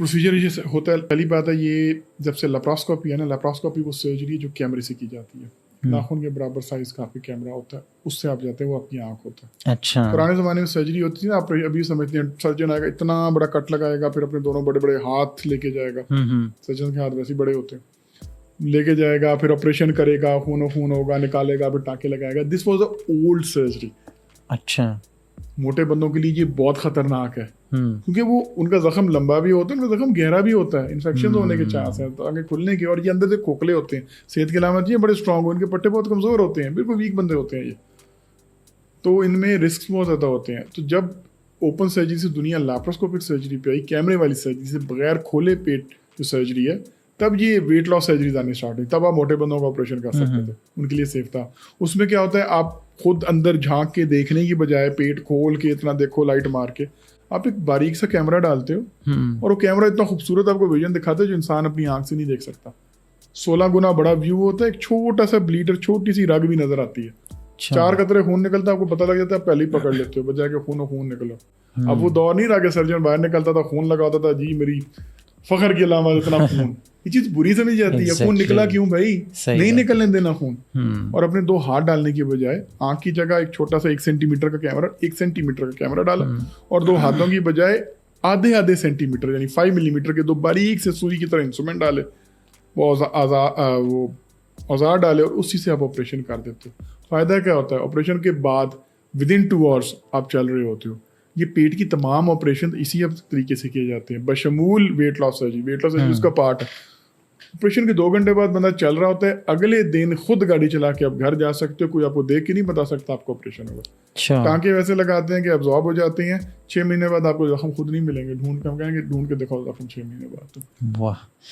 Procedure ये होता है, पहली बात है ये जब से लेप्रोस्कोपी है ना, लेप्रोस्कोपी वो सर्जरी है जो कैमरे से की जाती है। नाखून के बराबर साइज का आपके कैमरा होता है, उससे आप जाते हैं, वो आपकी आंख होता है। अच्छा। पुराने ज़माने में सर्जरी होती थी ना, आप अभी समझते हैं सर्जन आएगा, इतना बड़ा कट लगाएगा, फिर अपने दोनों बड़े बड़े हाथ लेके जाएगा। सर्जन के हाथ वैसे ही बड़े होते हैं, लेके जाएगा, फिर ऑपरेशन करेगा, खून होगा, निकालेगा, फिर टाँके लगाएगा। This was a old surgery. अच्छा। मोटे बंदों के लिए ये बहुत खतरनाक है, क्योंकि वो उनका जख्म लंबा भी होता है, उनका जख्म गहरा भी होता है, इन्फेक्शन होने के चांस है, तो आगे खुलने के, और ये अंदर से खोखले होते हैं। सेहत की अलामत ये बड़े स्ट्रांग हो, इनके पट्टे बहुत कमज़ोर होते हैं, बिल्कुल वीक बंदे होते हैं ये, तो इनमें रिस्क बहुत ज़्यादा होते हैं। तो जब ओपन सर्जरी से दुनिया लैप्रोस्कोपिक सर्जरी पे आई, कैमरे वाली सर्जरी से बगैर खोले पेट जो सर्जरी है, तब ये वेट लॉस सर्जरीज आनी स्टार्ट हुई। तब आप मोटे बंदों का ऑपरेशन कर सकते थे, उनके लिए सेफ था। उसमें क्या होता है, आप खुद अंदर झांक के देखने की बजाय पेट खोल के इतना देखो, लाइट मार के, आप एक बारीक सा कैमरा डालते हो, और वो कैमरा इतना खूबसूरत आपको विजन दिखाता है जो इंसान अपनी आंख से नहीं देख सकता। 16 गुना बड़ा व्यू होता है, एक छोटा सा ब्लीडर, छोटी सी रग भी नजर आती है। 4 कतरे खून निकलता है, आपको पता लग जाता है, पहले ही पकड़ लेते हो, बजाय के खून निकलो। अब वो दौर नहीं रहा कि सर्जन बाहर निकलता था, खून लगा होता था, जी मेरी फखर की अलामत इतना खून। ये चीज बुरी समझी जाती है, खून निकला क्यों भाई, नहीं निकलने देना खून। और अपने 2 हाथ डालने की बजाय आंख की जगह एक छोटा सा 1 सेंटीमीटर का कैमरा, 1 सेंटीमीटर का कैमरा डाला, और 2 हाथों की बजाय आधे सेंटीमीटर यानी 5 मिलीमीटर के 2 बारीक से सुई की तरह इंस्ट्रूमेंट डाले, वो औजार डाले, और उसी से आप ऑपरेशन कर देते हो। फायदा क्या होता है, ऑपरेशन के बाद विदिन 2 आवर्स आप चल रहे होते हो। ये पेट की तमाम ऑपरेशन इसी तरीके से किए जाते हैं, बशमूल वेट लॉस सर्जरी उसका पार्ट है। ऑपरेशन के 2 घंटे बाद बंदा चल रहा होता है, अगले दिन खुद गाड़ी चला के आप घर जा सकते हो, कोई आपको देख के नहीं बता सकता आपको ऑपरेशन होगा। टाँके वैसे लगाते हैं कि अब्जॉर्ब हो जाते हैं, 6 महीने बाद आपको जख्म खुद नहीं मिलेंगे, ढूंढ के हम कहेंगे ढूंढ के दिखाओ जख्म 6 महीने बाद। तो वाह।